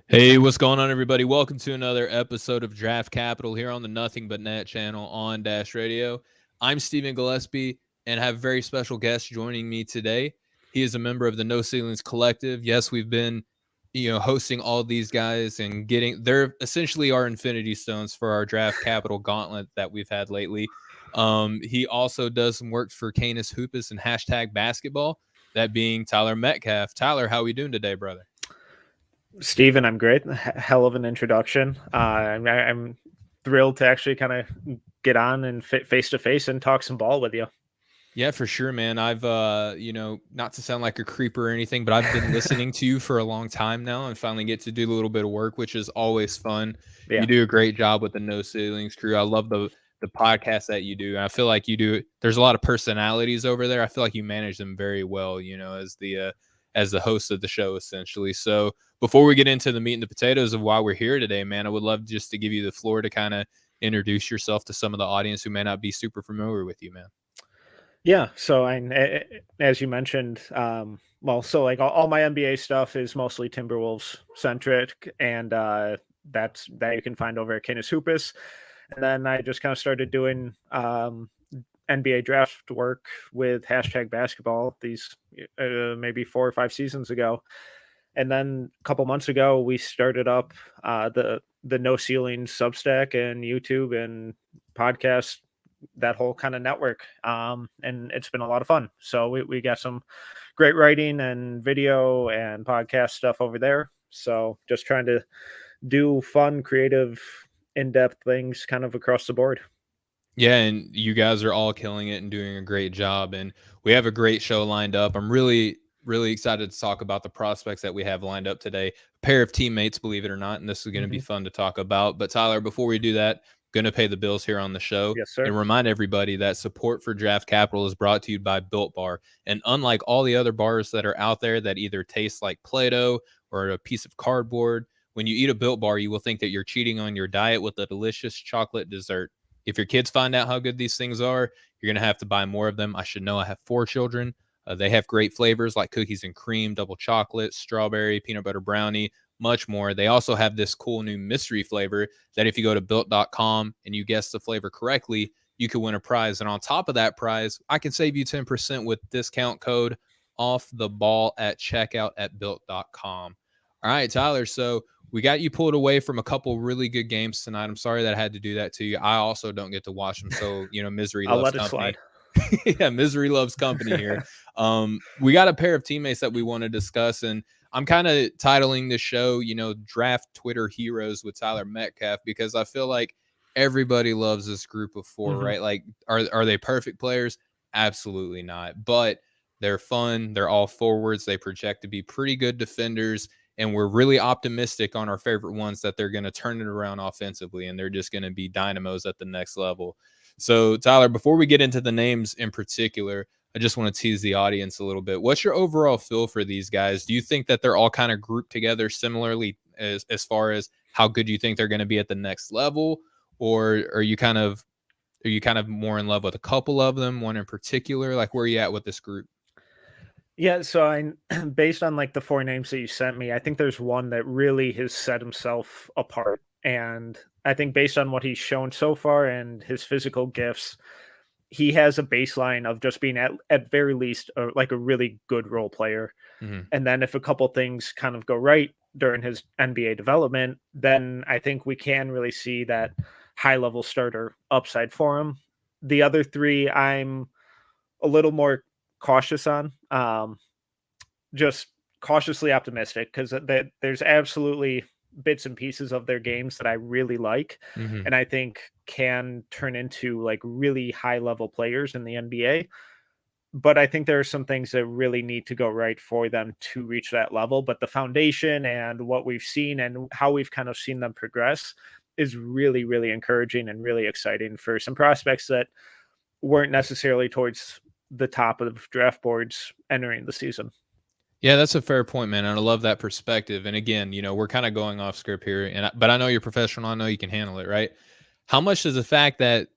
Hey, what's going on, everybody? Welcome to another episode of Draft Capital here on the Nothing But Net channel on Dash Radio. I'm Stephen Gillespie and have a very special guest joining me today. He is a member of the No Ceilings Collective. Yes, we've been, hosting all these guys and they're essentially our infinity stones for our Draft Capital gauntlet that we've had lately. He also does some work for Canis Hoopus and hashtag basketball, that being Tyler Metcalf. Tyler, how are we doing today, brother? Steven, I'm great. Hell of an introduction. I'm thrilled to actually kind of get on and face to face and talk some ball with you. Yeah, for sure, man. I've, not to sound like a creeper or anything, but I've been listening to you for a long time now and finally get to do a little bit of work, which is always fun. Yeah. You do a great job with the No Ceilings crew. I love the podcast that you do. I feel like there's a lot of personalities over there. I feel like you manage them very well, as the host of the show, essentially. So before we get into the meat and the potatoes of why we're here today, man, I would love just to give you the floor to kind of introduce yourself to some of the audience who may not be super familiar with you, man. Yeah. So as you mentioned, so like all my NBA stuff is mostly Timberwolves centric, and that you can find over at Canis Hoopus. And then I just kind of started doing NBA draft work with hashtag basketball these maybe 4 or 5 seasons ago. And then a couple months ago, we started up the No Ceilings Substack and YouTube and podcast, that whole kind of network. And it's been a lot of fun. So we got some great writing and video and podcast stuff over there. So just trying to do fun, creative, in-depth things kind of across the board. Yeah, and you guys are all killing it and doing a great job. And we have a great show lined up. I'm really, really excited to talk about the prospects that we have lined up today. A pair of teammates, believe it or not, and this is going to be fun to talk about. But Tyler, before we do that, going to pay the bills here on the show. Yes, sir. And remind everybody that support for Draft Capital is brought to you by Built Bar. And unlike all the other bars that are out there that either taste like Play-Doh or a piece of cardboard, when you eat a Built Bar, you will think that you're cheating on your diet with a delicious chocolate dessert. If your kids find out how good these things are, you're going to have to buy more of them. I should know. I have 4 children. They have great flavors like cookies and cream, double chocolate, strawberry, peanut butter brownie, much more. They also have this cool new mystery flavor that if you go to built.com and you guess the flavor correctly, you could win a prize. And on top of that prize, I can save you 10% with discount code off the ball at checkout at built.com. All right, Tyler. So we got you pulled away from a couple really good games tonight. I'm sorry that I had to do that to you. I also don't get to watch them. So, misery loves company. Yeah, misery loves company here. We got a pair of teammates that we want to discuss, and I'm kind of titling the show, Draft Twitter Heroes with Tyler Metcalf, because I feel like everybody loves this group of 4, right? Like, are they perfect players? Absolutely not. But they're fun. They're all forwards. They project to be pretty good defenders. And we're really optimistic on our favorite ones that they're going to turn it around offensively, and they're just going to be dynamos at the next level. So, Tyler, before we get into the names in particular, I just want to tease the audience a little bit. What's your overall feel for these guys? Do you think that they're all kind of grouped together similarly as far as how good you think they're going to be at the next level? Or are you kind of more in love with a couple of them, one in particular? Like, where are you at with this group? Yeah, so based on like the 4 names that you sent me, I think there's one that really has set himself apart. And I think based on what he's shown so far and his physical gifts, he has a baseline of just being at very least like a really good role player. And then if a couple things kind of go right during his NBA development, then I think we can really see that high level starter upside for him. The other 3, I'm a little more cautious on, just cautiously optimistic, because there's absolutely bits and pieces of their games that I really like, and I think can turn into like really high level players in the NBA. But I think there are some things that really need to go right for them to reach that level. But the foundation and what we've seen and how we've kind of seen them progress is really, really encouraging and really exciting for some prospects that weren't necessarily towards the top of draft boards entering the season. Yeah, that's a fair point, man. And I love that perspective. And again, we're kind of going off script here, but I know you're professional. I know you can handle it, right? How much does the fact that,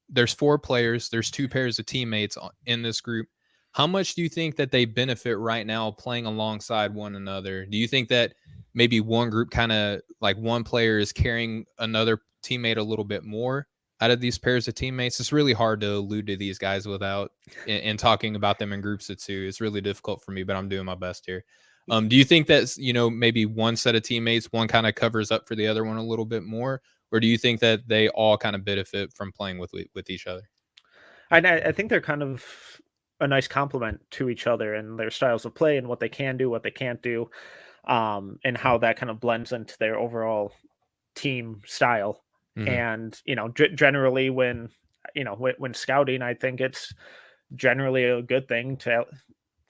there's 4 players, there's 2 pairs of teammates in this group, how much do you think that they benefit right now playing alongside one another? Do you think that maybe one group kind of like one player is carrying another teammate a little bit more out of these pairs of teammates. It's really hard to allude to these guys without in talking about them in groups of two. It's really difficult for me, but I'm doing my best here. Do you think that's, maybe one set of teammates, one kind of covers up for the other one a little bit more? Or do you think that they all kind of benefit from playing with each other? I think they're kind of a nice complement to each other and their styles of play and what they can do, what they can't do, and how that kind of blends into their overall team style. Mm-hmm. And generally, when scouting, I think it's generally a good thing to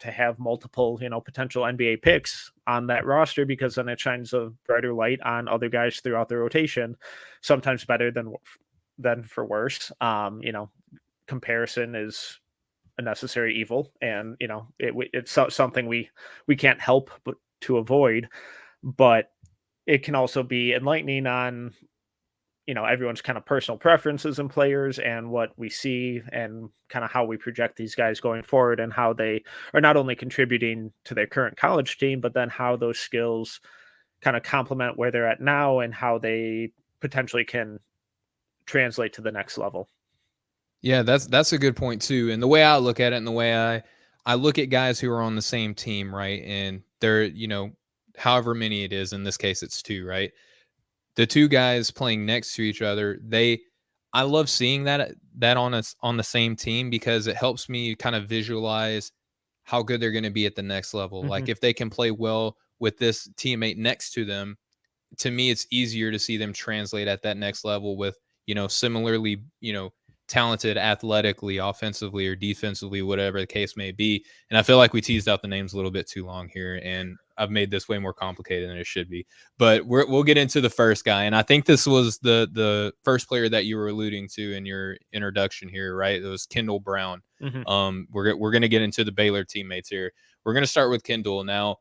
have multiple potential NBA picks on that roster, because then it shines a brighter light on other guys throughout the rotation, sometimes better than for worse. Comparison is a necessary evil, and it's something we can't help but to avoid. But it can also be enlightening on everyone's kind of personal preferences and players and what we see and kind of how we project these guys going forward, and how they are not only contributing to their current college team, but then how those skills kind of complement where they're at now and how they potentially can translate to the next level. Yeah, that's a good point too. And the way I look at it, and the way I look at guys who are on the same team, right? And they're, however many it is, in this case it's two, right? The two guys playing next to each other, I love seeing that on the same team, because it helps me kind of visualize how good they're going to be at the next level. Mm-hmm. Like if they can play well with this teammate next to them, to me it's easier to see them translate at that next level with, similarly, talented athletically, offensively or defensively, whatever the case may be. And I feel like we teased out the names a little bit too long here, and I've made this way more complicated than it should be. But we'll get into the first guy, and I think this was the first player that you were alluding to in your introduction here, right? It was Kendall Brown. Mm-hmm. We're gonna get into the Baylor teammates here. We're gonna start with Kendall now.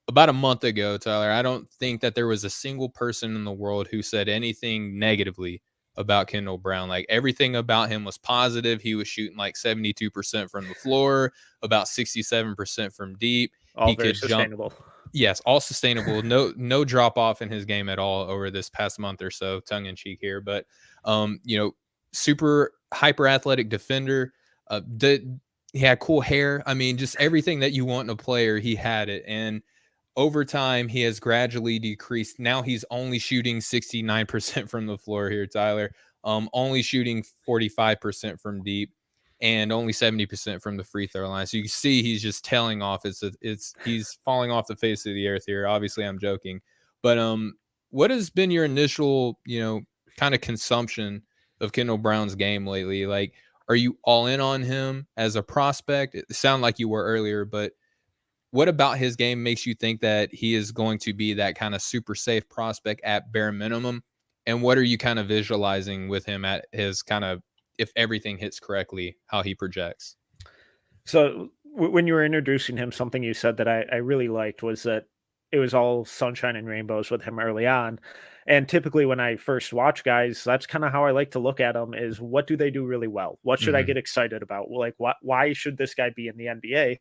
About a month ago, Tyler, I don't think that there was a single person in the world who said anything negatively about Kendall Brown. Like everything about him was positive. He was shooting like 72% from the floor, about 67% from deep. All He very could jump. sustainable. Yes, all sustainable. No drop off in his game at all over this past month or so, tongue in cheek here. But super hyper athletic defender. He had cool hair. I mean, just everything that you want in a player, he had it. And over time, he has gradually decreased. Now he's only shooting 69% from the floor here, Tyler. Only shooting 45% from deep, and only 70% from the free throw line. So you can see he's just tailing off. He's falling off the face of the earth here. Obviously, I'm joking, but what has been your initial, kind of consumption of Kendall Brown's game lately? Like, are you all in on him as a prospect? It sounded like you were earlier, but what about his game makes you think that he is going to be that kind of super safe prospect at bare minimum? And what are you kind of visualizing with him at his kind of, if everything hits correctly, how he projects? So when you were introducing him, something you said that I really liked was that it was all sunshine and rainbows with him early on. And typically when I first watch guys, that's kind of how I like to look at them, is what do they do really well? What should I Mm-hmm. get excited about? Like, why should this guy be in the NBA?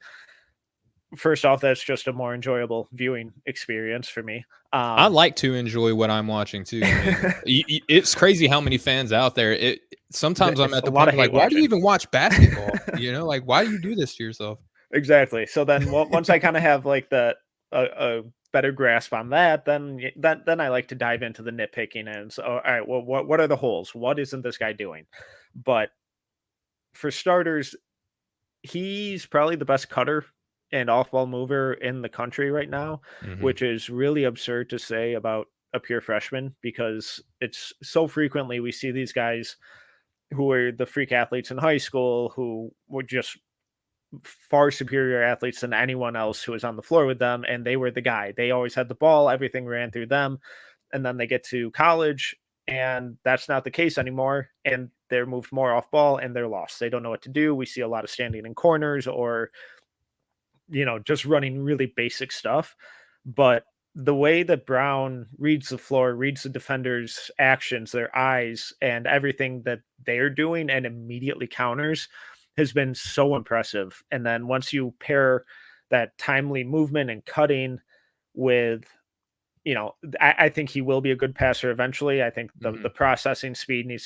First off, that's just a more enjoyable viewing experience for me. I like to enjoy what I'm watching too. I mean, it's crazy how many fans out there. Sometimes I'm it's at a the lot point of of like, hate why do you watching. even watch basketball? Like, why do you do this to yourself? Exactly. So then once I kind of have like a better grasp on that, then I like to dive into the nitpicking and so, all right, well, what are the holes? What isn't this guy doing? But for starters, he's probably the best cutter and off-ball mover in the country right now, Mm-hmm. which is really absurd to say about a pure freshman, because it's so frequently we see these guys who are the freak athletes in high school who were just far superior athletes than anyone else who was on the floor with them, and they were the guy. They always had the ball, everything ran through them, and then they get to college and that's not the case anymore, and they're moved more off ball and they're lost. They don't know what to do. We see a lot of standing in corners or just running really basic stuff. But the way that Brown reads the floor, reads the defenders' actions, their eyes, and everything that they're doing and immediately counters has been so impressive. And then once you pair that timely movement and cutting with I think he will be a good passer eventually. I think the Mhm. processing speed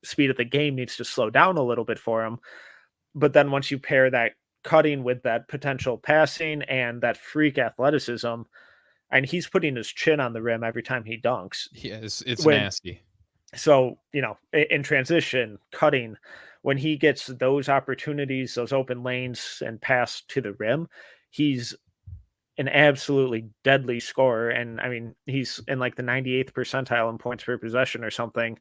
speed of the game needs to slow down a little bit for him. But then once you pair that cutting with that potential passing and that freak athleticism, and he's putting his chin on the rim every time he dunks. Yeah, it's When nasty. so in transition cutting, when he gets those opportunities, those open lanes and pass to the rim, he's an absolutely deadly scorer. And I mean, he's in like the 98th percentile in points per possession or something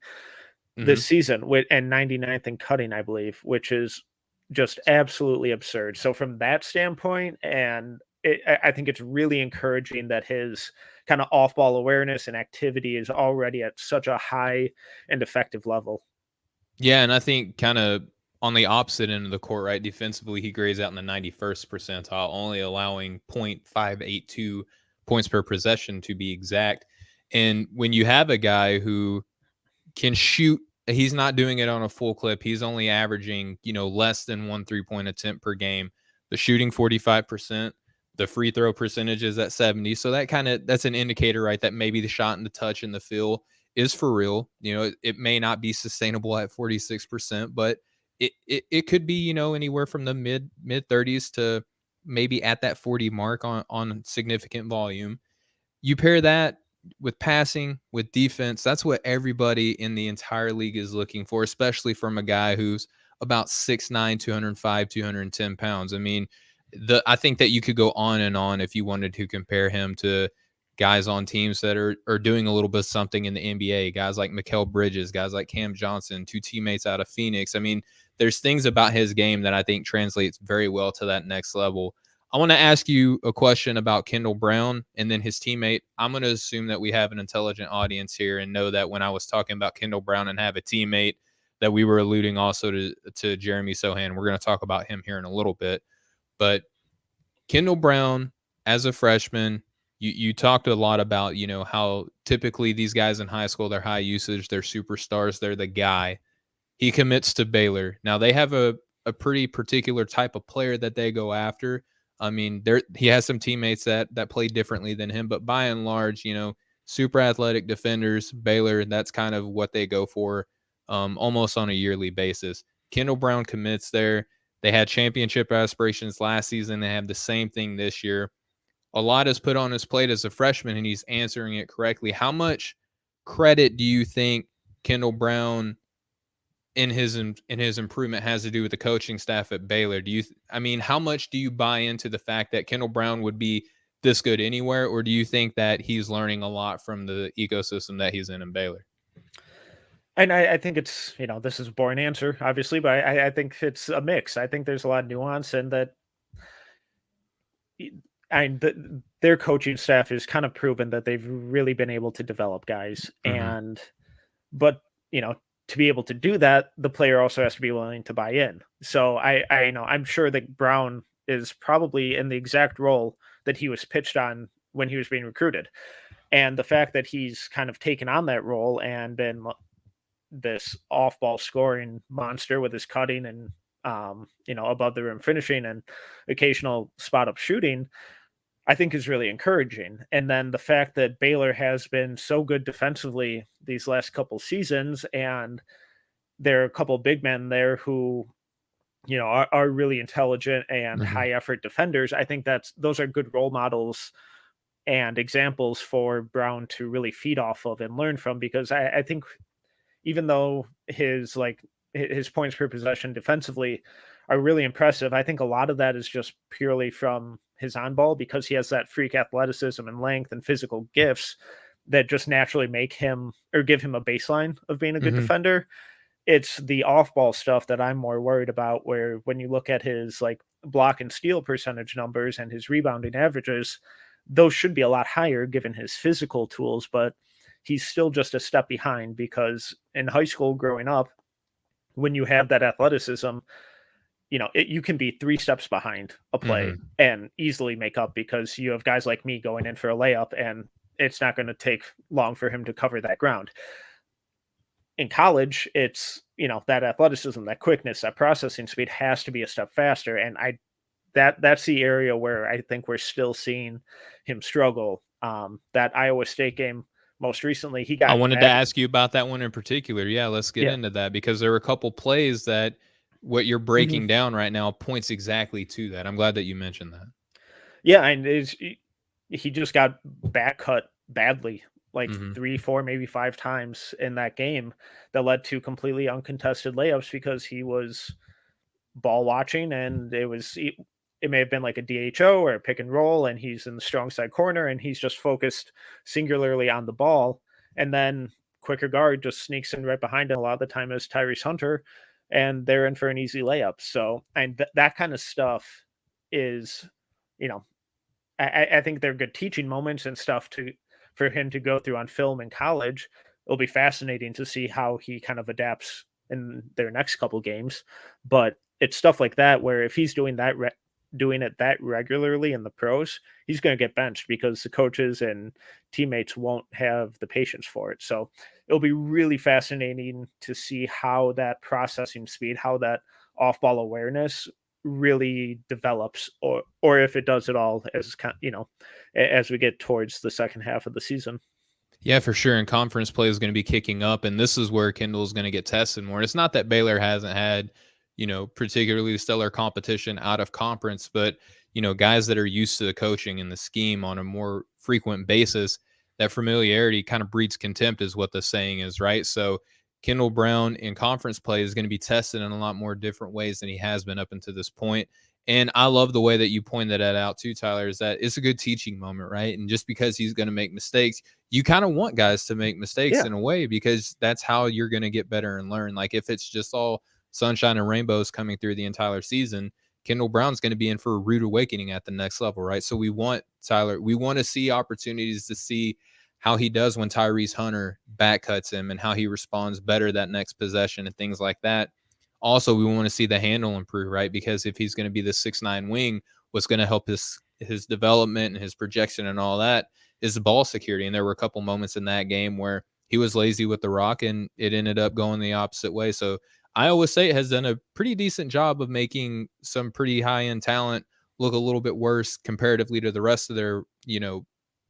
this Mhm. season, with and 99th in cutting, I believe, which is just absolutely absurd. So from that standpoint, and I think it's really encouraging that his kind of off-ball awareness and activity is already at such a high and effective level. Yeah, and I think kinda on the opposite end of the court, right, defensively, he grades out in the 91st percentile, only allowing .582 points per possession to be exact. And when you have a guy who can shoot, he's not doing it on a full clip. He's only averaging, less than 1 3-point attempt per game. The shooting 45%, the free throw percentage is at 70. So that's an indicator, right, that maybe the shot and the touch and the feel is for real. It may not be sustainable at 46%, but it could be, anywhere from the mid 30s to maybe at that 40 mark on significant volume. You pair that with passing, with defense, that's what everybody in the entire league is looking for, especially from a guy who's about 6'9", 205, 210 pounds. I mean, I think that you could go on and on if you wanted to compare him to guys on teams that are doing a little bit of something in the NBA, guys like Mikal Bridges, guys like Cam Johnson, two teammates out of Phoenix. I mean, there's things about his game that I think translates very well to that next level. I want to ask you a question about Kendall Brown and then his teammate. I'm going to assume that we have an intelligent audience here and know that when I was talking about Kendall Brown and have a teammate, that we were alluding also to Jeremy Sochan. We're going to talk about him here in a little bit. But Kendall Brown, as a freshman, you talked a lot about, how typically these guys in high school, they're high usage, they're superstars, they're the guy. He commits to Baylor. Now they have a pretty particular type of player that they go after. I mean, he has some teammates that play differently than him, but by and large, super athletic defenders, Baylor, that's kind of what they go for, almost on a yearly basis. Kendall Brown commits there. They had championship aspirations last season. They have the same thing this year. A lot is put on his plate as a freshman, and he's answering it correctly. How much credit do you think Kendall Brown in his improvement has to do with the coaching staff at Baylor? I mean, how much do you buy into the fact that Kendall Brown would be this good anywhere, or do you think that he's learning a lot from the ecosystem that he's in Baylor? And I think it's, this is a boring answer, obviously, but I think it's a mix. I think there's a lot of nuance in that. Their coaching staff has kind of proven that they've really been able to develop guys, Mhm. but to be able to do that, the player also has to be willing to buy in. So I know I'm sure that Brown is probably in the exact role that he was pitched on when he was being recruited, and the fact that he's kind of taken on that role and been this off-ball scoring monster with his cutting and above the rim finishing and occasional spot up shooting, I think is really encouraging. And then the fact that Baylor has been so good defensively these last couple seasons, and there are a couple big men there who, are really intelligent and Mhm. high effort defenders. I think those are good role models and examples for Brown to really feed off of and learn from, because I think even though his points per possession defensively are really impressive, I think a lot of that is just purely from his on ball, because he has that freak athleticism and length and physical gifts that just naturally make him or give him a baseline of being a good Mhm. defender. It's the off ball stuff that I'm more worried about, where when you look at his like block and steal percentage numbers and his rebounding averages, those should be a lot higher given his physical tools, but he's still just a step behind, because in high school growing up, when you have that athleticism, you can be 3 steps behind a play Mhm. and easily make up, because you have guys like me going in for a layup and it's not going to take long for him to cover that ground. In college, it's, that athleticism, that quickness, that processing speed has to be a step faster. And that's the area where I think we're still seeing him struggle. That Iowa State game most recently, he I got wanted to back. ask you about that one in particular. Yeah, let's get Yeah. into that because there were a couple plays that what you're Mhm. breaking down right now points exactly to that. I'm glad that you mentioned that. Yeah, and he just got back cut badly, like Mhm. 3, 4, maybe 5 times in that game that led to completely uncontested layups because he was ball watching, and it may have been like a DHO or a pick and roll, and he's in the strong side corner, and he's just focused singularly on the ball, and then quicker guard just sneaks in right behind him a lot of the time as Tyrese Hunter, and they're in for an easy layup. So, and that kind of stuff is, you know, I think they're good teaching moments and stuff to for him to go through on film in college. It'll be fascinating to see how he kind of adapts in their next couple games. But it's stuff like that where if he's doing it that regularly in the pros, he's going to get benched because the coaches and teammates won't have the patience for it. So it'll be really fascinating to see how that processing speed, how that off ball awareness really develops, or if it does at all as we get towards the second half of the season. Yeah, for sure. And conference play is going to be kicking up, and this is where Kendall is going to get tested more. And it's not that Baylor hasn't had, particularly stellar competition out of conference, but guys that are used to the coaching and the scheme on a more frequent basis, that familiarity kind of breeds contempt, is what the saying is, right? So Kendall Brown in conference play is going to be tested in a lot more different ways than he has been up until this point. And I love the way that you pointed that out too, Tyler, is that it's a good teaching moment, right? And just because he's going to make mistakes, you kind of want guys to make mistakes Yeah. in a way because that's how you're going to get better and learn. Like if it's just all sunshine and rainbows coming through the entire season, Kendall Brown's going to be in for a rude awakening at the next level, right? So we want Tyler, we want to see opportunities to see how he does when Tyrese Hunter back cuts him and how he responds better that next possession and things like that. Also, we want to see the handle improve, right? Because if he's going to be the 6'9" wing, what's going to help his development and his projection and all that is the ball security. And there were a couple moments in that game where he was lazy with the rock and it ended up going the opposite way. So Iowa State has done a pretty decent job of making some pretty high end talent look a little bit worse comparatively to the rest of their,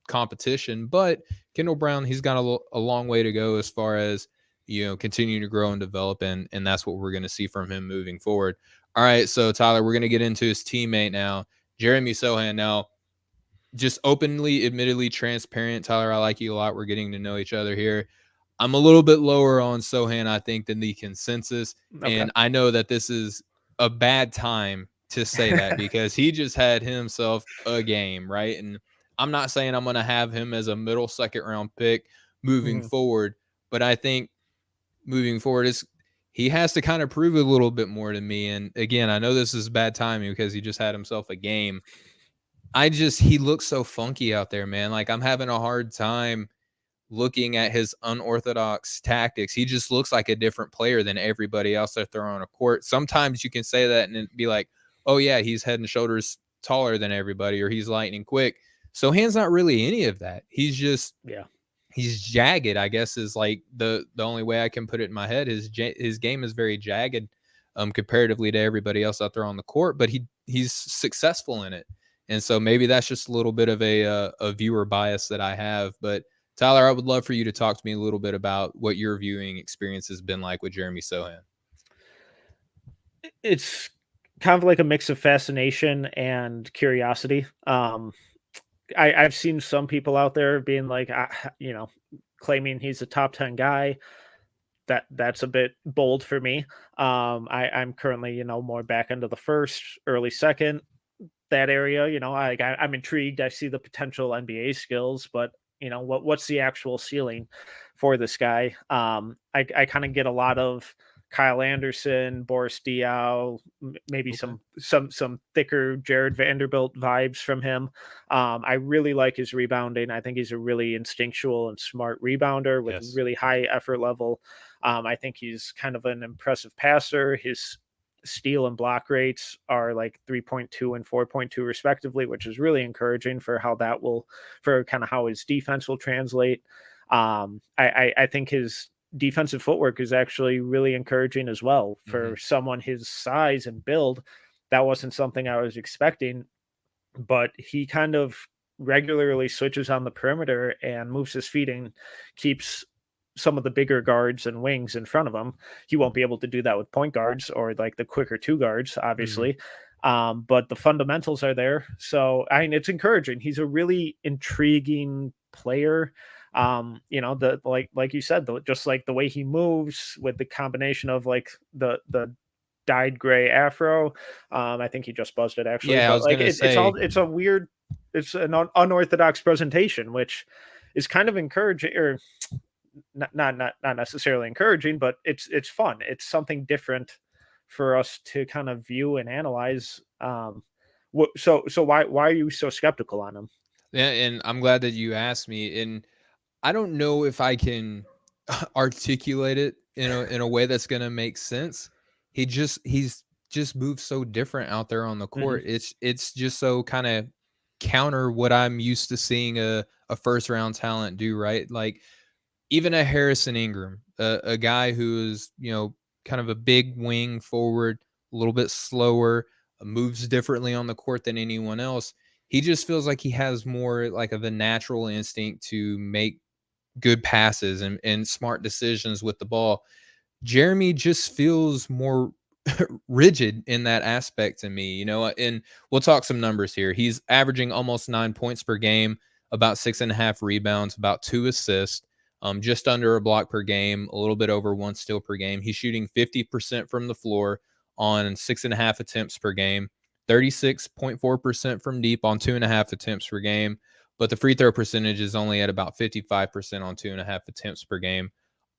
competition. But Kendall Brown, he's got a long way to go as far as, continuing to grow and develop. And that's what we're going to see from him moving forward. All right. So Tyler, we're going to get into his teammate now, Jeremy Sochan. Now, just openly, admittedly transparent, Tyler, I like you a lot. We're getting to know each other here. I'm a little bit lower on Sochan, I think, than the consensus. Okay. And I know that this is a bad time to say that because he just had himself a game, right? And I'm not saying I'm going to have him as a middle second round pick moving Mhm. forward, but I think moving forward is he has to kind of prove a little bit more to me. And again, I know this is bad timing because he just had himself a game. He looks so funky out there, man. Like I'm having a hard time looking at his unorthodox tactics. He just looks like a different player than everybody else that they're on a court. Sometimes you can say that and it'd be like, oh yeah, he's head and shoulders taller than everybody, or he's lightning quick. So Hand's not really any of that. Yeah. He's jagged, I guess, is like the only way I can put it in my head. His game is very jagged comparatively to everybody else out there on the court, but he's successful in it. And so maybe that's just a little bit of a viewer bias that I have. But Tyler, I would love for you to talk to me a little bit about what your viewing experience has been like with Jeremy Sochan. It's kind of like a mix of fascination and curiosity. I've seen some people out there being like, claiming he's a top 10 guy. That's a bit bold for me. I'm currently, more back end of the first, early second, that area. I'm intrigued. I see the potential NBA skills, but what's the actual ceiling for this guy? I kind of get a lot of Kyle Anderson, Boris Diaw, maybe Okay. some thicker Jared Vanderbilt vibes from him. I really like his rebounding. I think he's a really instinctual and smart rebounder with Yes. really high effort level. I think he's kind of an impressive passer. His steal and block rates are like 3.2 and 4.2 respectively, which is really encouraging for kind of how his defense will translate. I think his defensive footwork is actually really encouraging as well Mm-hmm. for someone his size and build. That wasn't something I was expecting, but he kind of regularly switches on the perimeter and moves his feet and keeps some of the bigger guards and wings in front of him. He won't be able to do that with point guards or like the quicker two guards, Mhm. obviously. But the fundamentals are there. So I mean, it's encouraging. He's a really intriguing player. The like you said, just like the way he moves with the combination of like the dyed gray afro. I think he just buzzed it actually, Yeah, I but was like gonna say, it's a weird, it's an unorthodox presentation, which is kind of encouraging, or not necessarily encouraging, but it's fun. It's something different for us to kind of view and analyze. So why are you so skeptical on him? yeah, and I'm glad that you asked me. And I don't know if I can articulate it in a way that's gonna make sense. He's just moved so different out there on the Hmm. court. It's just so kind of counter what I'm used to seeing a first round talent do, right? Like even a Harrison Ingram, a guy who is, kind of a big wing forward, a little bit slower, moves differently on the court than anyone else. He just feels like he has more like of a natural instinct to make good passes and smart decisions with the ball. Jeremy just feels more rigid in that aspect to me, and we'll talk some numbers here. He's averaging almost 9 points per game, about 6.5 rebounds, about 2 assists, just under a block per game, a little bit over 1 steal per game. He's shooting 50% from the floor on 6.5 attempts per game, 36.4% from deep on 2.5 attempts per game. But the free throw percentage is only at about 55% on 2.5 attempts per game.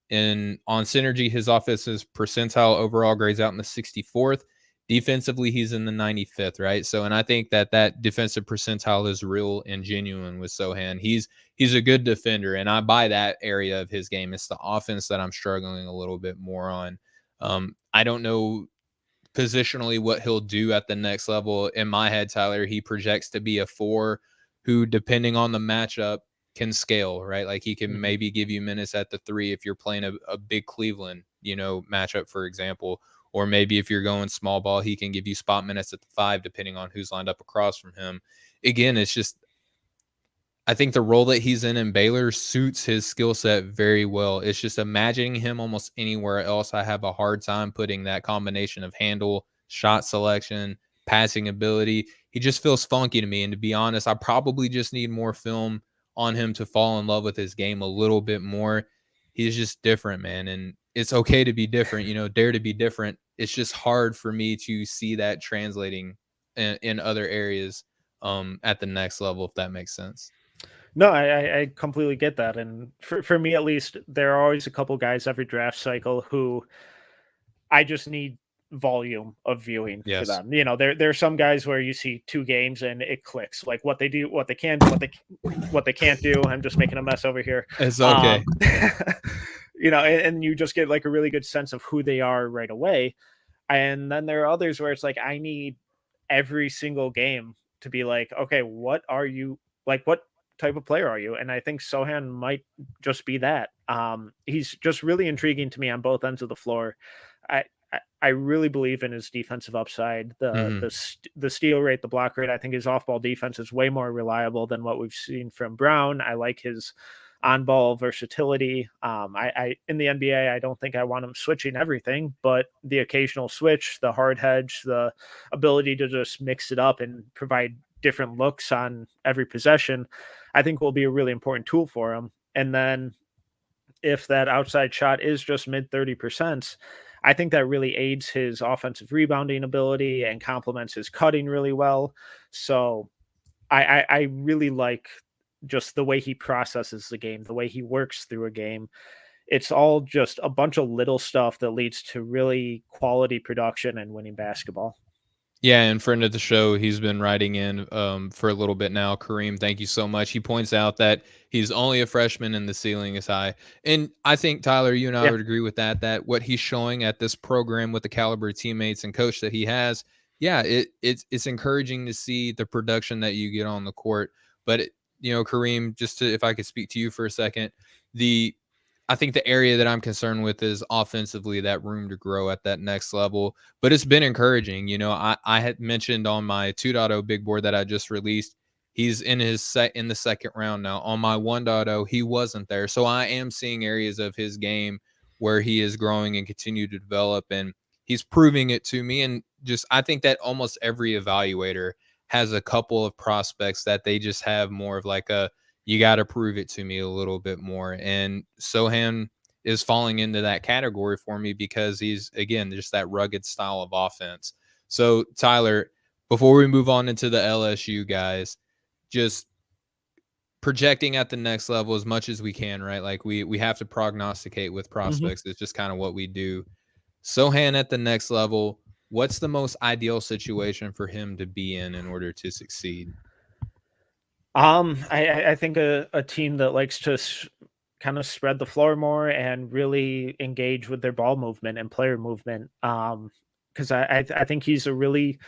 And on synergy, his offense's percentile overall grades out in the 64th. Defensively, he's in the 95th, right? So, and I think that defensive percentile is real and genuine with Sochan. He's a good defender, and I buy that area of his game. It's the offense that I'm struggling a little bit more on. I don't know positionally what he'll do at the next level. In my head, Tyler, he projects to be a 4 who, depending on the matchup, can scale, right? Like he can Hmm. maybe give you minutes at the 3 if you're playing a big Cleveland, matchup, for example. Or maybe if you're going small ball, he can give you spot minutes at the 5, depending on who's lined up across from him. Again, it's just I think the role that he's in Baylor suits his skill set very well. It's just imagining him almost anywhere else. I have a hard time putting that combination of handle, shot selection, passing ability. He just feels funky to me. And to be honest, I probably just need more film on him to fall in love with his game a little bit more. He's just different, man. And it's okay to be different, dare to be different. It's just hard for me to see that translating in other areas at the next level, if that makes sense. No, I completely get that, and for me at least, there are always a couple guys every draft cycle who I just need volume of viewing for Yes. them. There are some guys where you see 2 games and it clicks, like what they do, what they can do, what they can't do. I'm just making a mess over here. It's okay. Um, and you just get like a really good sense of who they are right away. And then there are others where it's like I need every single game to be like, okay, what are you like? What type of player are you? And I think Sohan might just be that. He's just really intriguing to me on both ends of the floor. I really believe in his defensive upside. Mhm. The steal rate, the block rate. I think his off ball defense is way more reliable than what we've seen from Brown. I like his on ball versatility. I in the NBA, I don't think I want him switching everything, but the occasional switch, the hard hedge, the ability to just mix it up and provide different looks on every possession, I think will be a really important tool for him. And then if that outside shot is just mid 30%, I think that really aids his offensive rebounding ability and complements his cutting really well. So I really like just the way he processes the game, the way he works through a game. It's all just a bunch of little stuff that leads to really quality production and winning basketball. Yeah, and friend of the show, he's been writing in for a little bit now. Kareem, thank you so much. He points out that he's only a freshman and the ceiling is high. And I think, Tyler, you and I Yeah. would agree with that what he's showing at this program with the caliber of teammates and coach that he has, yeah, it's encouraging to see the production that you get on the court. But, Kareem, just to, if I could speak to you for a second, the I think the area that I'm concerned with is offensively, that room to grow at that next level. But it's been encouraging. I had mentioned on my 2.0 big board that I just released, He's in in the second round now. On my 1.0, he wasn't there. So I am seeing areas of his game where he is growing and continue to develop, and he's proving it to me. And just I think that almost every evaluator has a couple of prospects that they just have more of like a, you got to prove it to me a little bit more. And Sochan is falling into that category for me because he's, again, just that rugged style of offense. So Tyler, before we move on into the LSU guys, just projecting at the next level as much as we can, right? Like we have to prognosticate with Mhm. prospects. It's just kind of what we do. Sochan at the next level, what's the most ideal situation for him to be in order to succeed? I think a team that likes to kind of spread the floor more and really engage with their ball movement and player movement. Because I think he's a really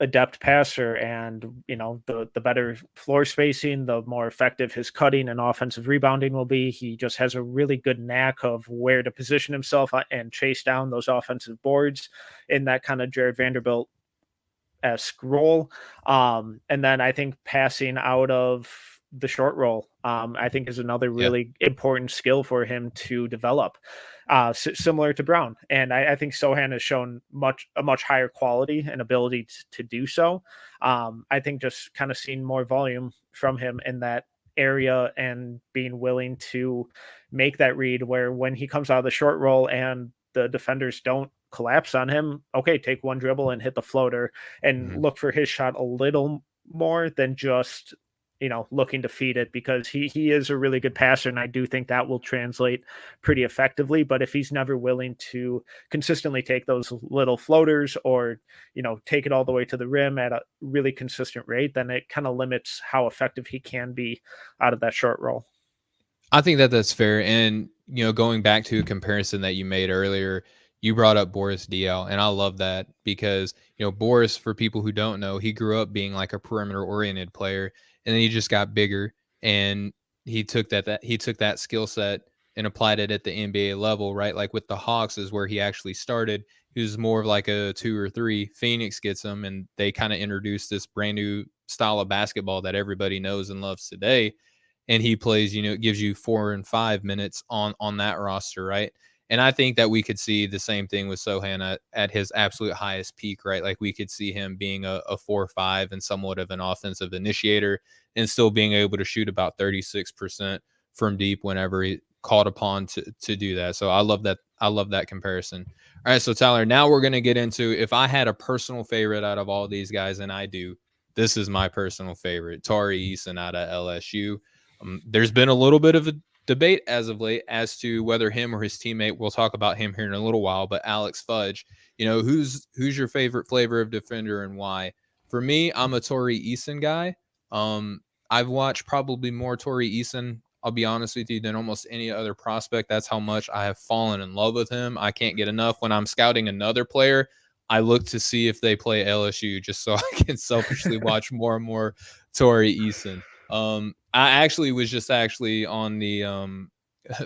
adept passer, and the better floor spacing, the more effective his cutting and offensive rebounding will be. He just has a really good knack of where to position himself and chase down those offensive boards in that kind of Jared Vanderbilt esque role. And then I think passing out of the short roll, I think is another Yeah. really important skill for him to develop, similar to Brown. And I think Sochan has shown a much higher quality and ability to do so. I think just kind of seeing more volume from him in that area and being willing to make that read where when he comes out of the short roll and the defenders don't collapse on him, okay, take one dribble and hit the floater and Mhm. look for his shot a little more than just looking to feed it, because he is a really good passer, and I do think that will translate pretty effectively. But if he's never willing to consistently take those little floaters or take it all the way to the rim at a really consistent rate, then it kind of limits how effective he can be out of that short roll. I think that that's fair. And, going back to a comparison that you made earlier, you brought up Boris Diaw, and I love that because, Boris, for people who don't know, he grew up being like a perimeter oriented player, and then he just got bigger, and he took that skill set and applied it at the NBA level, right? Like with the Hawks is where he actually started. He was more of like a 2 or 3. Phoenix gets him, and they kind of introduced this brand new style of basketball that everybody knows and loves today, and he plays, it gives you 4 and 5 minutes on that roster, right? And I think that we could see the same thing with Sochan at his absolute highest peak, right? Like we could see him being a 4 or 5 and somewhat of an offensive initiator, and still being able to shoot about 36% from deep whenever he called upon to do that. So I love that. I love that comparison. All right, so Tyler, now we're gonna get into, if I had a personal favorite out of all these guys, and I do, this is my personal favorite, Tari Eason out of LSU. There's been a little bit of a debate as of late as to whether him or his teammate, we'll talk about him here in a little while, but Alex Fudge, who's your favorite flavor of defender and why? For me, I'm a Tari Eason guy. Um, I've watched probably more Tari Eason, I'll be honest with you, than almost any other prospect. That's how much I have fallen in love with him. I can't get enough. When I'm scouting another player, I look to see if they play LSU just so I can selfishly watch more and more Tari Eason. I actually was just actually on the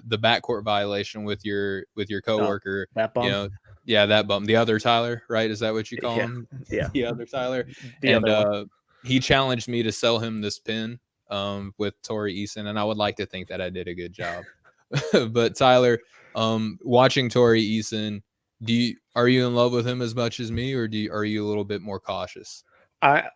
the backcourt violation with your Oh, coworker. that You bum. know, yeah, that bum, the other Tyler, right? Is that what you call Yeah, him? yeah, The other Tyler, the and other one. he challenged me to sell him this pin with Tori Eason, and I would like to think that I did a good job. But Tyler, watching Tori Eason, are you in love with him as much as me, or are you a little bit more cautious? I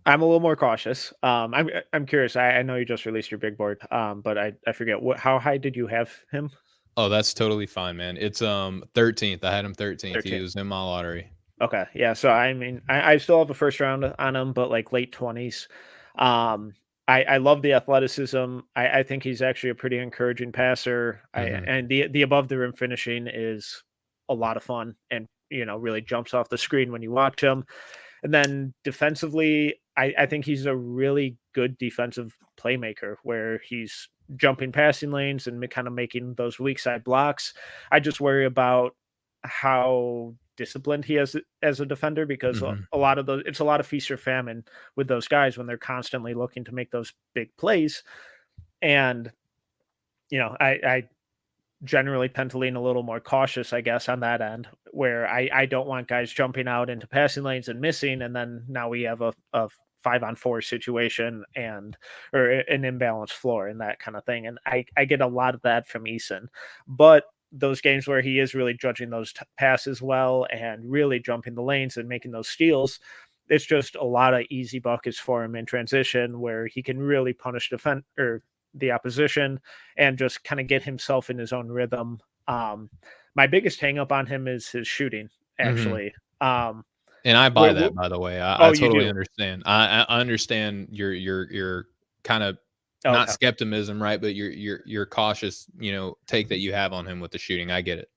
I'm a little more cautious. I'm curious. I know you just released your big board, but I forget how high did you have him? Oh, that's totally fine, man. It's 13th. I had him 13th. He 13. was in my lottery. Okay, yeah. So I mean, I still have a first round on him, but like late 20s. I love the athleticism. I think he's actually a pretty encouraging passer. Hmm. And the above the rim finishing is a lot of fun, and really jumps off the screen when you watch him. And then defensively, I think he's a really good defensive playmaker where he's jumping passing lanes and kind of making those weak side blocks. I just worry about how disciplined he is as a defender, because Hmm. a lot of those, it's a lot of feast or famine with those guys when they're constantly looking to make those big plays. And I generally tend to lean a little more cautious, I guess, on that end, where I don't want guys jumping out into passing lanes and missing, and then now we have a 5-on-4 situation or an imbalanced floor and that kind of thing. And I get a lot of that from Eason, but those games where he is really judging those passes well and really jumping the lanes and making those steals, it's just a lot of easy buckets for him in transition where he can really punish the opposition and just kind of get himself in his own rhythm. My biggest hang up on him is his shooting, Hmm. actually. Um, And I buy where, that, by the way. I oh, you totally do? understand. I understand your kind of not Okay. skepticism, right? But your cautious, take that you have on him with the shooting. I get it.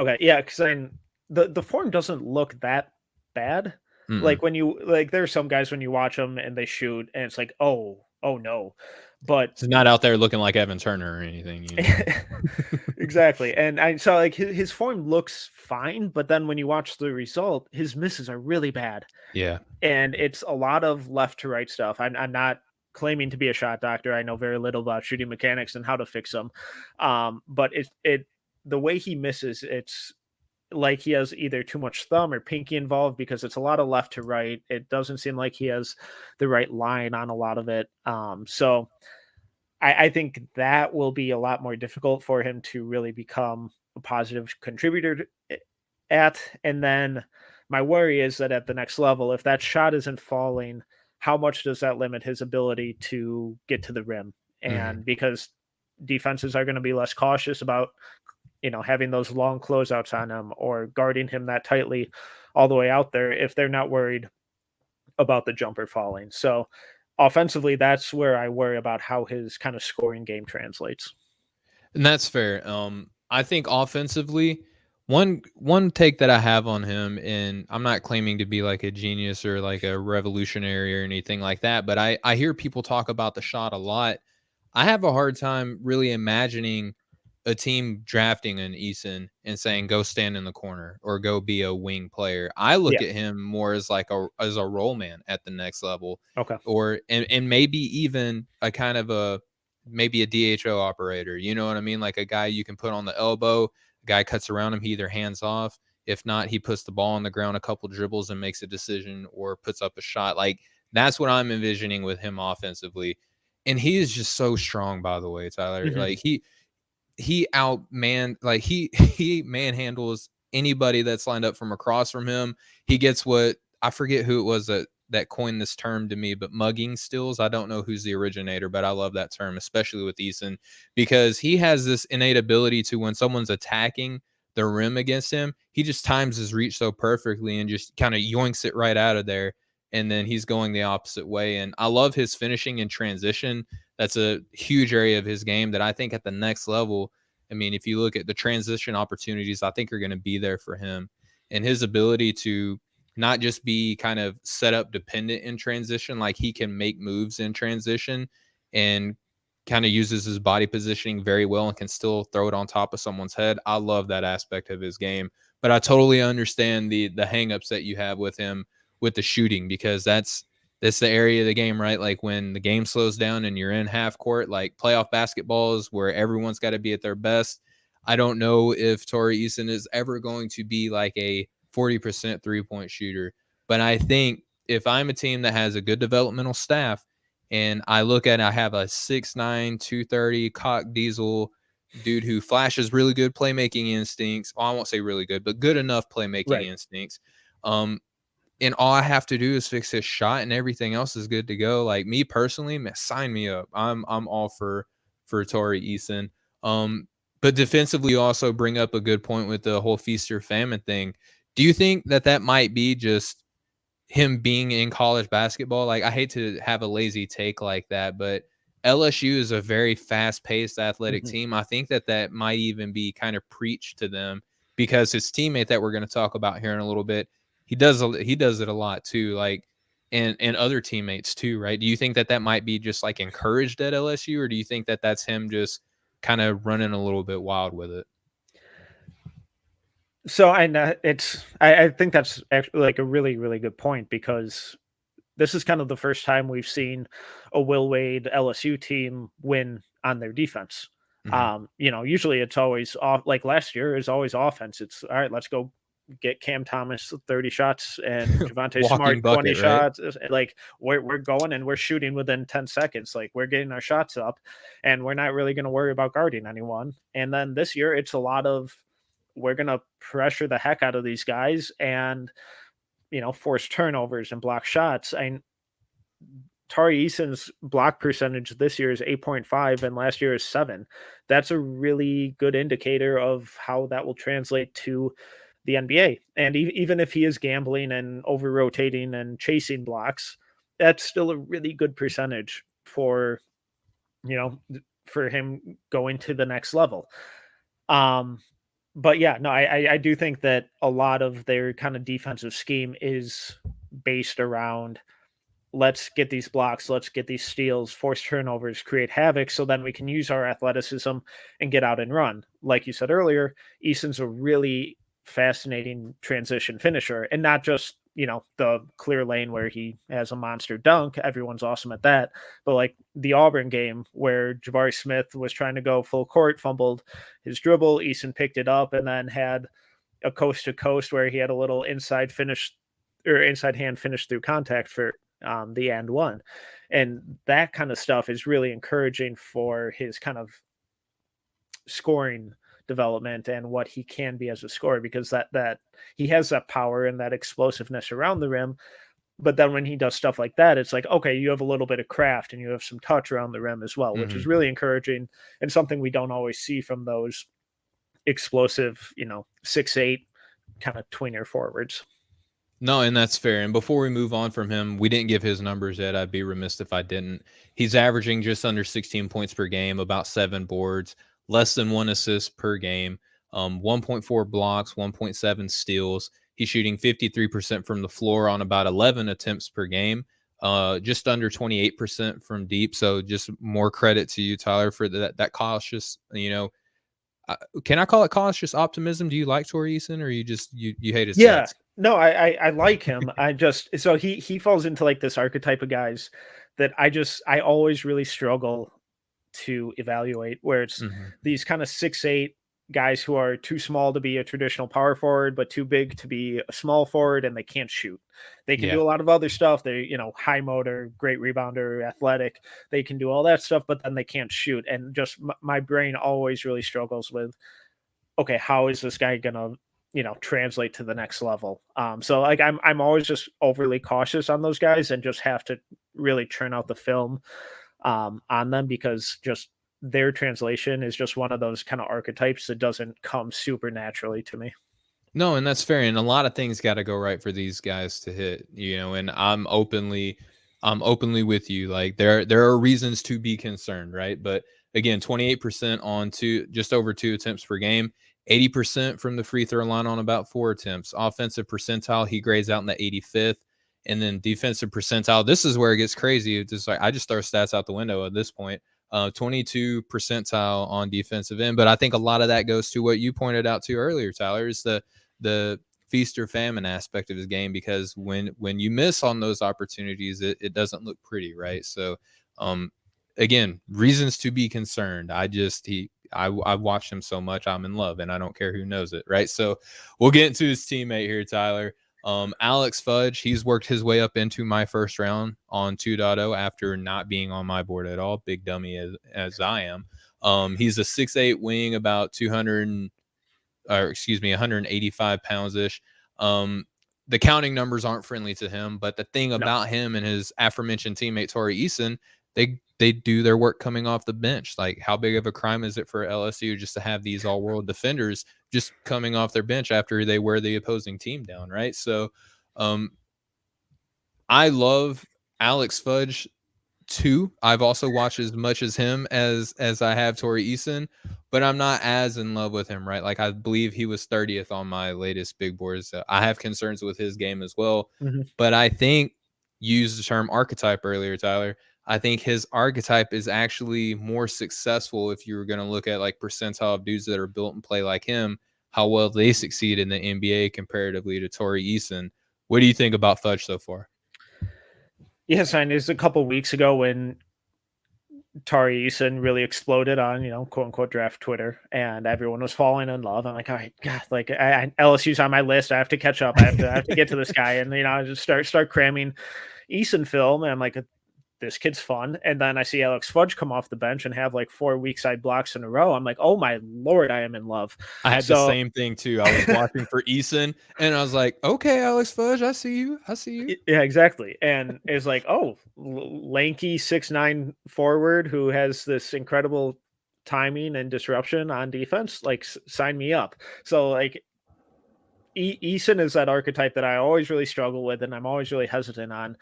Okay. Yeah. Cause the form doesn't look that bad. Mm-mm. Like there are some guys when you watch them and they shoot and it's like, oh no. But He's not out there looking like Evan Turner or anything. exactly. And I saw like his form looks fine, but then when you watch the result, his misses are really bad. Yeah. And it's a lot of left to right stuff. I'm not claiming to be a shot doctor. I know very little about shooting mechanics and how to fix them. But the way he misses, it's like he has either too much thumb or pinky involved because it's a lot of left to right. It doesn't seem like he has the right line on a lot of it. So I think that will be a lot more difficult for him to really become a positive contributor at. And then my worry is that at the next level, if that shot isn't falling, how much does that limit his ability to get to the rim? Hmm. And because defenses are going to be less cautious about, having those long closeouts on him or guarding him that tightly all the way out there if they're not worried about the jumper falling. So offensively, that's where I worry about how his kind of scoring game translates. And that's fair. I think offensively, one take that I have on him, and I'm not claiming to be like a genius or like a revolutionary or anything like that, but I hear people talk about the shot a lot. I have a hard time really imagining a team drafting an Eason and saying go stand in the corner or go be a wing player. I look Yeah. at him more as like a role man at the next level, Okay. or and maybe even a kind of a maybe a DHO operator. You know what I mean? Like a guy you can put on the elbow. A guy cuts around him. He either hands off. If not, he puts the ball on the ground a couple dribbles and makes a decision or puts up a shot. Like that's what I'm envisioning with him offensively. And he is just so strong, by the way, Tyler. Hmm. Like he outman like he manhandles anybody that's lined up from across from him. He gets what I forget who it was that coined this term to me, but mugging stills. I don't know who's the originator, but I love that term, especially with Eason, because he has this innate ability to when someone's attacking the rim against him, he just times his reach so perfectly and just kind of yoinks it right out of there. And then he's going the opposite way. And I love his finishing in transition. That's a huge area of his game that I think at the next level, I mean, if you look at the transition opportunities, I think are going to be there for him. And his ability to not just be kind of set up dependent in transition, like he can make moves in transition and kind of uses his body positioning very well and can still throw it on top of someone's head. I love that aspect of his game. But I totally understand the hangups that you have with him with the shooting, because that's the area of the game, right? Like when the game slows down and you're in half court, like playoff basketball is where everyone's got to be at their best. I don't know if Tari Eason is ever going to be like a 40% 3-point shooter, but I think if I'm a team that has a good developmental staff and I look at, I have a 6'9", 230 cock diesel dude who flashes really good playmaking instincts. Well, I won't say really good, but good enough playmaking Right. instincts. And all I have to do is fix his shot and everything else is good to go. Like me personally, man, sign me up. I'm all for Tari Eason. Um, but defensively, you also bring up a good point with the whole feast or famine thing. Do you think that that might be just him being in college basketball? Like I hate to have a lazy take like that, but LSU is a very fast-paced athletic Hmm. team. I think that that might even be kind of preached to them because his teammate that we're going to talk about here in a little bit, he does it a lot too, like and other teammates too, right? Do you think that that might be just like encouraged at LSU, or do you think that that's him just kind of running a little bit wild with it? So I know I think that's actually like a really, really good point because this is kind of the first time we've seen a Will Wade LSU team win on their defense. Mhm. Usually it's always off like last year is always offense. It's all right, let's go. get Cam Thomas 30 shots and Javonte Walking Smart 20 bucket, right? shots. Like we're going and we're shooting within 10 seconds. Like we're getting our shots up and we're not really going to worry about guarding anyone. And then this year it's a lot of we're going to pressure the heck out of these guys and force turnovers and block shots. Tari Eason's block percentage this year is 8.5 and last year is 7. That's a really good indicator of how that will translate to the NBA. And even if he is gambling and over rotating and chasing blocks, that's still a really good percentage for, for him going to the next level. But yeah, no, I do think that a lot of their kind of defensive scheme is based around let's get these blocks, let's get these steals, force turnovers, create havoc so then we can use our athleticism and get out and run. Like you said earlier, Eason's a really fascinating transition finisher and not just, the clear lane where he has a monster dunk. Everyone's awesome at that. But like the Auburn game where Jabari Smith was trying to go full court, fumbled his dribble, Eason picked it up and then had a coast to coast where he had a little inside hand finish through contact for the and one. And that kind of stuff is really encouraging for his kind of scoring development and what he can be as a scorer, because that he has that power and that explosiveness around the rim. But then when he does stuff like that, it's like, okay, you have a little bit of craft and you have some touch around the rim as well, which is really encouraging and something we don't always see from those explosive, 6'8" kind of tweener forwards. No, and that's fair. And before we move on from him, we didn't give his numbers yet. I'd be remiss if I didn't. He's averaging just under 16 points per game, about 7 boards, less than 1 assist per game, 1.4 blocks, 1.7 steals. He's shooting 53% from the floor on about 11 attempts per game, just under 28% from deep. So just more credit to you, Tyler, for that cautious, can I call it cautious optimism? Do you like Tari Eason, or you hate his stats? No, I like him. So he falls into like this archetype of guys that I always really struggle to evaluate, where it's these kind of 6'8" guys who are too small to be a traditional power forward, but too big to be a small forward, and they can't shoot. They can do a lot of other stuff. They, high motor, great rebounder, athletic. They can do all that stuff, but then they can't shoot. And just my brain always really struggles with, okay, how is this guy gonna, translate to the next level? So like I'm always just overly cautious on those guys and just have to really churn out the film on them, because just their translation is just one of those kind of archetypes that doesn't come super naturally to me. No, and that's fair. And a lot of things got to go right for these guys to hit, and I'm openly with you. Like there are reasons to be concerned, right? But again, 28% on just over 2 attempts per game, 80% from the free throw line on about 4 attempts. Offensive percentile, he grades out in the 85th. And then defensive percentile, this is where it gets crazy. It's just like I just throw stats out the window at this point. 22 percentile on defensive end. But I think a lot of that goes to what you pointed out to earlier, Tyler, is the feast or famine aspect of his game, because when you miss on those opportunities, it doesn't look pretty, right? So again, reasons to be concerned. I've watched him so much, I'm in love, and I don't care who knows it, right? So we'll get into his teammate here, Tyler. Alex Fudge, he's worked his way up into my first round on 2.0 after not being on my board at all. Big dummy as I am. He's a 6'8" wing, about 185 pounds ish. The counting numbers aren't friendly to him, but the thing about him and his aforementioned teammate Tari Eason, they do their work coming off the bench. Like, how big of a crime is it for LSU just to have these all-world defenders just coming off their bench after they wear the opposing team down, right? So I love Alex Fudge too. I've also watched as much as him as I have Tari Eason, but I'm not as in love with him, right? Like, I believe he was 30th on my latest big boards. So I have concerns with his game as well. But I think you used the term archetype earlier, Tyler. I think his archetype is actually more successful if you were going to look at like percentile of dudes that are built and play like him, how well they succeed in the NBA comparatively to Tari Eason. What do you think about Fudge so far? Yes, and it's a couple weeks ago when Tari Eason really exploded on, quote unquote draft Twitter, and everyone was falling in love. I'm like, all right, God, like LSU's on my list. I have to catch up. I have to get to this guy, and I just start cramming Eason film, and I'm like, this kid's fun. And then I see Alex Fudge come off the bench and have like 4 weak side blocks in a row. I'm like, oh my Lord, I am in love. I had the So same thing too. I was watching for Eason, and I was like, "Okay, Alex Fudge, I see you. I see you." yeah, exactly. And it's like, oh, lanky 6'9" forward who has this incredible timing and disruption on defense. Like, sign me up. So like, Eason is that archetype that I always really struggle with, and I'm always really hesitant on.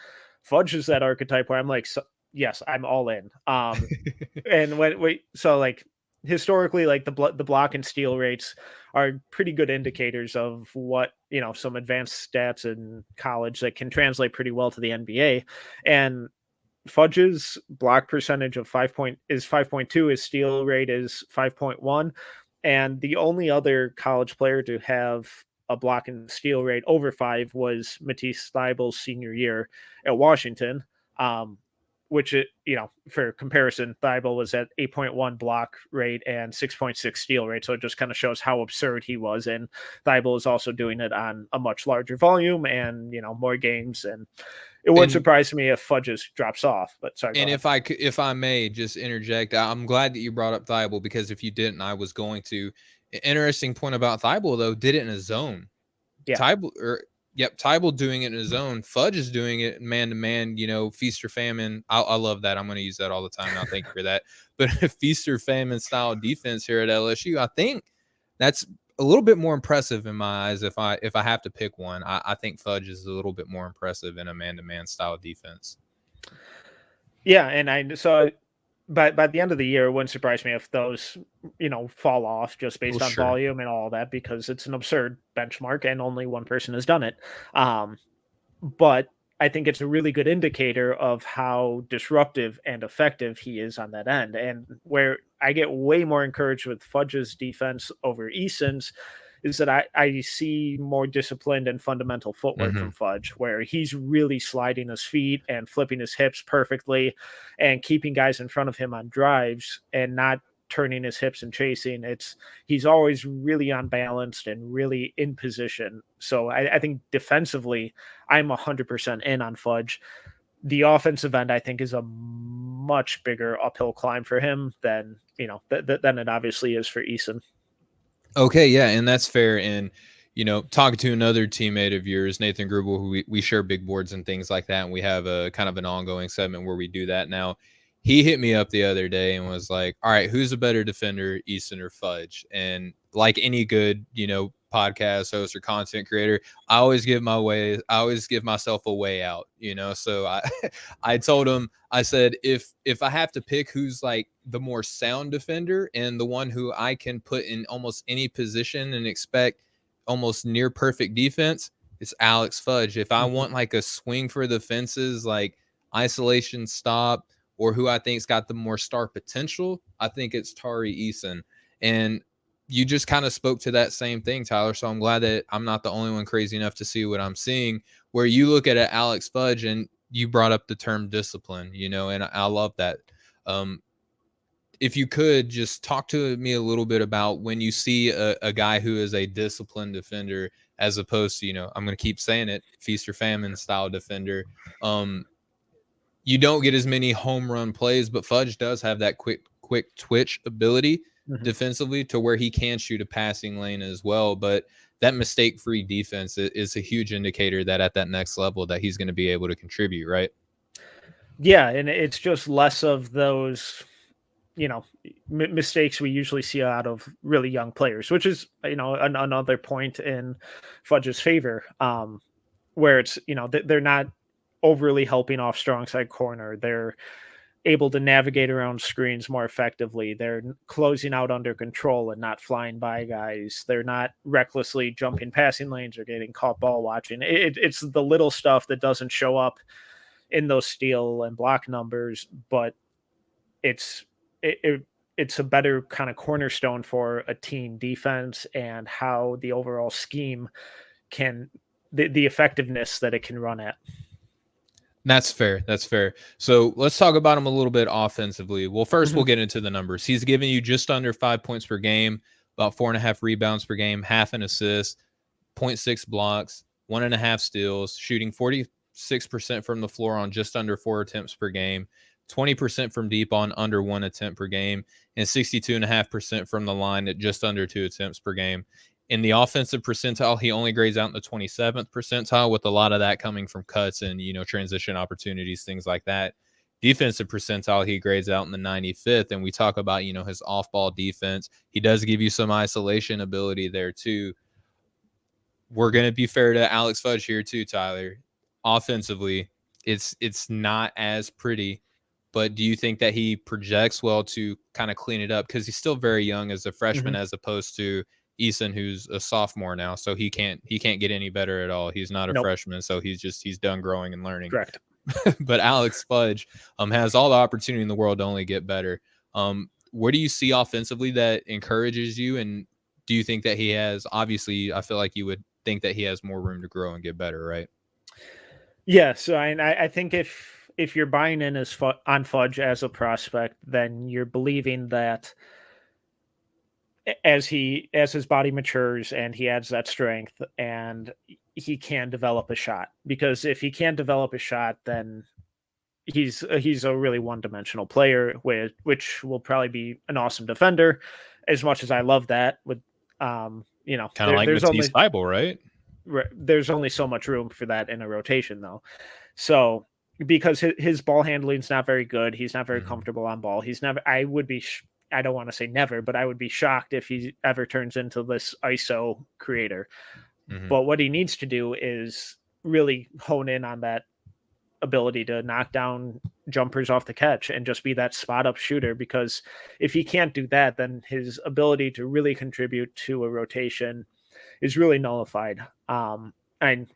Fudge is that archetype where I'm like, yes, I'm all in. And when we so like historically, like the block and steal rates are pretty good indicators of what some advanced stats in college that can translate pretty well to the NBA. And Fudge's block percentage of 5.2, his steal rate is 5.1, and the only other college player to have a block and steal rate over 5 was Matisse Thybulle's senior year at Washington. Um, which for comparison, Thibault was at 8.1 block rate and 6.6 steal rate. So it just kind of shows how absurd he was. And Thibault is also doing it on a much larger volume and, more games. And it wouldn't And surprise me if Fudges drops off, but sorry. and if I may just interject, I'm glad that you brought up Thibault, because if you didn't, I was going to. Interesting point about Thibault though, did it in a zone. Yeah. Thibault doing it in his own. Fudge is doing it man to man, feast or famine. I love that. I'm going to use that all the time now. Thank you for that. But feast or famine style defense here at LSU, I think that's a little bit more impressive in my eyes. If I have to pick one, I think Fudge is a little bit more impressive in a man to man style defense. Yeah, and by the end of the year, it wouldn't surprise me if those, fall off just based on Sure. volume and all that, because it's an absurd benchmark and only one person has done it. But I think it's a really good indicator of how disruptive and effective he is on that end. And where I get way more encouraged with Fudge's defense over Eason's is that I see more disciplined and fundamental footwork Mm-hmm. from Fudge, where he's really sliding his feet and flipping his hips perfectly and keeping guys in front of him on drives and not turning his hips and chasing. He's always really unbalanced and really in position. So I think defensively, I'm 100% in on Fudge. The offensive end, I think, is a much bigger uphill climb for him than than it obviously is for Eason. Okay, yeah, and that's fair. And talking to another teammate of yours, Nathan Grubel, who we share big boards and things like that, and we have a kind of an ongoing segment where we do that now. He hit me up the other day and was like, "All right, who's a better defender, Easton or Fudge?" And like any good, podcast host or content creator, I always give myself a way out, So I told him, I said, if I have to pick who's like the more sound defender and the one who I can put in almost any position and expect almost near perfect defense, it's Alex Fudge. If I want like a swing for the fences, like isolation stop, or who I think's got the more star potential, I think it's Tari Eason. And you just kind of spoke to that same thing, Tyler. So I'm glad that I'm not the only one crazy enough to see what I'm seeing, where you look at Alex Fudge and you brought up the term discipline, and I love that. If you could just talk to me a little bit about when you see a guy who is a disciplined defender, as opposed to, I'm going to keep saying it, feast or famine style defender. You don't get as many home run plays, but Fudge does have that quick twitch ability defensively to where he can shoot a passing lane as well. But that mistake-free defense is a huge indicator that at that next level that he's going to be able to contribute, right? Yeah, and it's just less of those, mistakes we usually see out of really young players, which is, another point in Fudge's favor, where it's, they're not overly helping off strong side corner. They're able to navigate around screens more effectively. They're closing out under control and not flying by guys. They're not recklessly jumping passing lanes or getting caught ball watching. It's the little stuff that doesn't show up in those steal and block numbers, but it's a better kind of cornerstone for a team defense and how the overall scheme can the effectiveness that it can run at. That's fair. That's fair. So let's talk about him a little bit offensively. Well, first we'll Mhm. get into the numbers. He's giving you just under 5 points per game, about 4.5 rebounds per game, half an assist, zero point 0.6 blocks, 1.5 steals, shooting 46% from the floor on just under 4 attempts per game, 20% from deep on under 1 attempt per game, and 62.5% from the line at just under 2 attempts per game. In the offensive percentile, he only grades out in the 27th percentile, with a lot of that coming from cuts and, transition opportunities, things like that. Defensive percentile, he grades out in the 95th. And we talk about, his off ball defense. He does give you some isolation ability there, too. We're going to be fair to Alex Fudge here, too, Tyler. Offensively, it's not as pretty, but do you think that he projects well to kind of clean it up? Because he's still very young as a freshman, Mhm. as opposed to Eason, who's a sophomore now, so he can't get any better at all. He's not a Nope. freshman, so he's done growing and learning. Correct. But Alex Fudge has all the opportunity in the world to only get better. What do you see offensively that encourages you, and do you think that he has? Obviously, I feel like you would think that he has more room to grow and get better, right? Yeah, so I think if you're buying in on Fudge as a prospect, then you're believing that as his body matures and he adds that strength and he can develop a shot. Because if he can't develop a shot, then he's a really one-dimensional player, which will probably be an awesome defender. As much as I love that, with Kind of like Matisse there's Bible, right? only so much room for that in a rotation, though. So because his ball handling is not very good, he's not very Mhm, comfortable on ball. He's never. I don't want to say never, but I would be shocked if he ever turns into this ISO creator. mhm. But what he needs to do is really hone in on that ability to knock down jumpers off the catch and just be that spot up shooter, because if he can't do that, then his ability to really contribute to a rotation is really nullified. And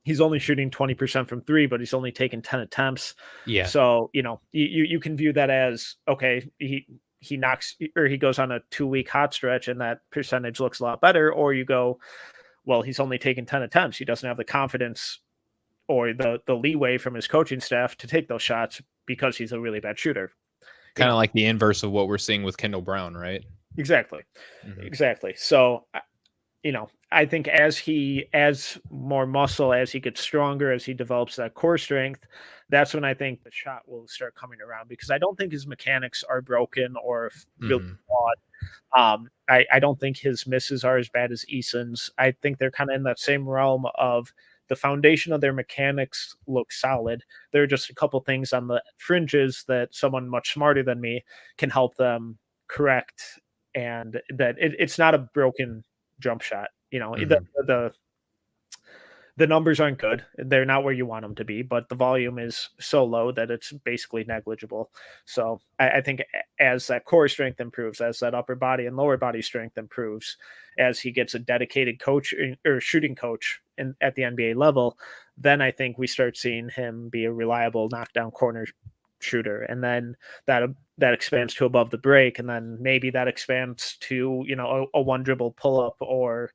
he's only shooting 20% from three, but he's only taken 10 attempts. Yeah, So, you can view that as okay, he knocks or he goes on a 2 week hot stretch and that percentage looks a lot better. Or you go, well, he's only taken 10 attempts. He doesn't have the confidence or the leeway from his coaching staff to take those shots because he's a really bad shooter. You kind of know, like the inverse of what we're seeing with Kendall Brown, right? exactly. Mhm. Exactly. So, I think as he adds more muscle, as he gets stronger, as he develops that core strength, that's when I think the shot will start coming around, because I don't think his mechanics are broken or really Mhm. flawed. I don't think his misses are as bad as Eason's. I think they're kind of in that same realm of the foundation of their mechanics look solid. There are just a couple things on the fringes that someone much smarter than me can help them correct, and that it's not a broken jump shot. Mhm. The the numbers aren't good. They're not where you want them to be, but the volume is so low that it's basically negligible. So I think as that core strength improves, as that upper body and lower body strength improves, as he gets a dedicated coach or shooting coach at the NBA level, then I think we start seeing him be a reliable knockdown corner shooter. And then that that expands to above the break, and then maybe that expands to a one dribble pull up, or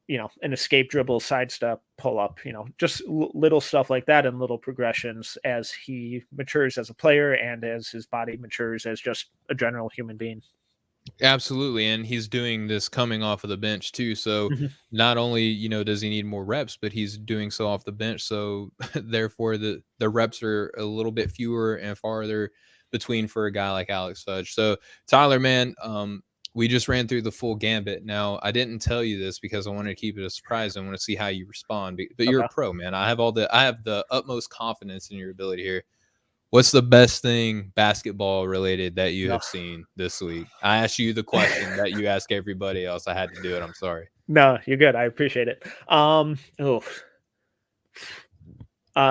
an escape dribble, sidestep, pull up, just little stuff like that, and little progressions as he matures as a player and as his body matures as just a general human being. Absolutely, and he's doing this coming off of the bench too. So Mhm. not only does he need more reps, but he's doing so off the bench. So therefore, the reps are a little bit fewer and farther between for a guy like Alex Fudge. So Tyler, man, we just ran through the full gambit. Now I didn't tell you this because I wanted to keep it a surprise. I want to see how you respond. But you're a Okay. pro, man. I have the utmost confidence in your ability here. What's the best thing basketball related that you No, have seen this week? I asked you the question that you ask everybody else. I had to do it. I'm sorry. no, you're good. I appreciate it. Oh,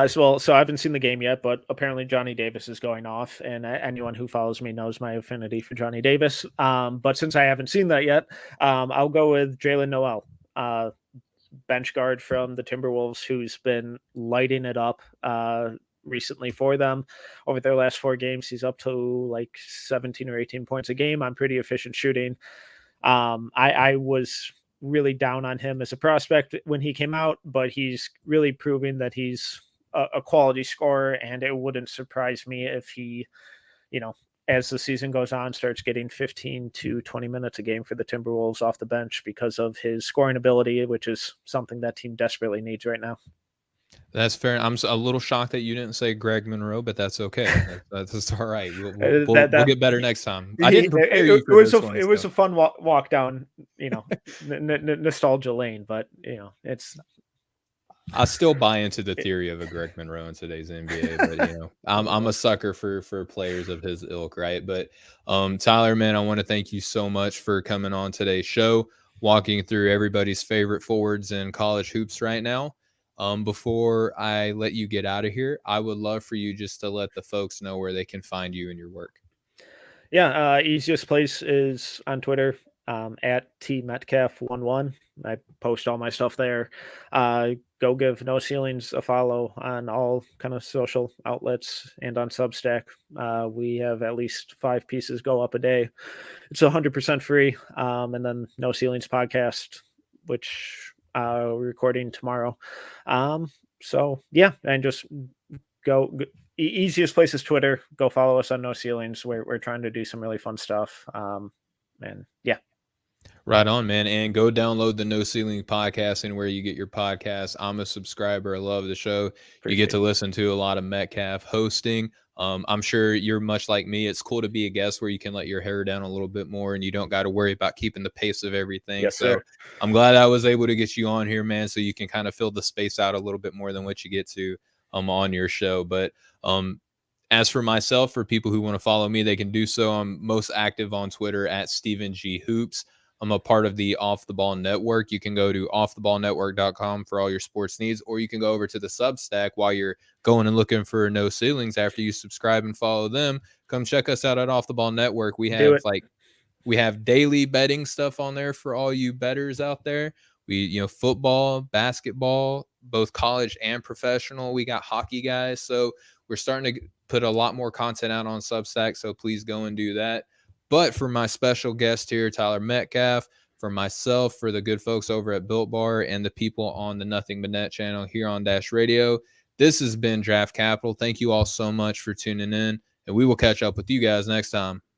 so I haven't seen the game yet, but apparently Johnny Davis is going off, and anyone who follows me knows my affinity for Johnny Davis. But since I haven't seen that yet, I'll go with Jalen Noel. Bench guard from the Timberwolves, who's been lighting it up recently for them over their last 4 games. He's up to like 17 or 18 points a game on pretty efficient shooting. I was really down on him as a prospect when he came out, but he's really proving that he's a quality scorer, and it wouldn't surprise me if he, as the season goes on, starts getting 15 to 20 minutes a game for the Timberwolves off the bench because of his scoring ability, which is something that team desperately needs right now. That's fair. I'm a little shocked that you didn't say Greg Monroe, but that's okay. That's all right. We'll That get better next time. I didn't prepare it you for this one, it was so a fun walk down, nostalgia lane, but it's I still buy into the theory of a Greg Monroe in today's NBA, but I'm a sucker for players of his ilk, right? But Tyler, man, I want to thank you so much for coming on today's show, walking through everybody's favorite forwards in college hoops right now. Before I let you get out of here, I would love for you just to let the folks know where they can find you and your work. Yeah, easiest place is on Twitter, at tmetcalf11. I post all my stuff there. Go give No Ceilings a follow on all kind of social outlets and on Substack. We have at least 5 pieces go up a day. It's 100% free. And then No Ceilings podcast, which we're recording tomorrow. So yeah, and just go. Easiest place is Twitter. Go follow us on No Ceilings. We're trying to do some really fun stuff. And yeah. Right on, man. And go download the No Ceiling podcast anywhere you get your podcasts. I'm a subscriber. I love the show. You get to listen to a lot of Metcalf hosting. I'm sure you're much like me. It's cool to be a guest where you can let your hair down a little bit more and you don't got to worry about keeping the pace of everything. Yes, so sir. I'm glad I was able to get you on here, man, so you can kind of fill the space out a little bit more than what you get to on your show. But as for myself, for people who want to follow me, they can do so. I'm most active on Twitter at Steven G Hoops. I'm a part of the Off the Ball Network. You can go to offtheballnetwork.com for all your sports needs, or you can go over to the Substack while you're going and looking for No Ceilings. After you subscribe and follow them, come check us out at Off the Ball Network. We have daily betting stuff on there for all you bettors out there. We, football, basketball, both college and professional. We got hockey guys. So we're starting to put a lot more content out on Substack. So please go and do that. But for my special guest here, Tyler Metcalf, for myself, for the good folks over at Built Bar, and the people on the Nothing But Net channel here on Dash Radio, this has been Draft Capital. Thank you all so much for tuning in, and we will catch up with you guys next time.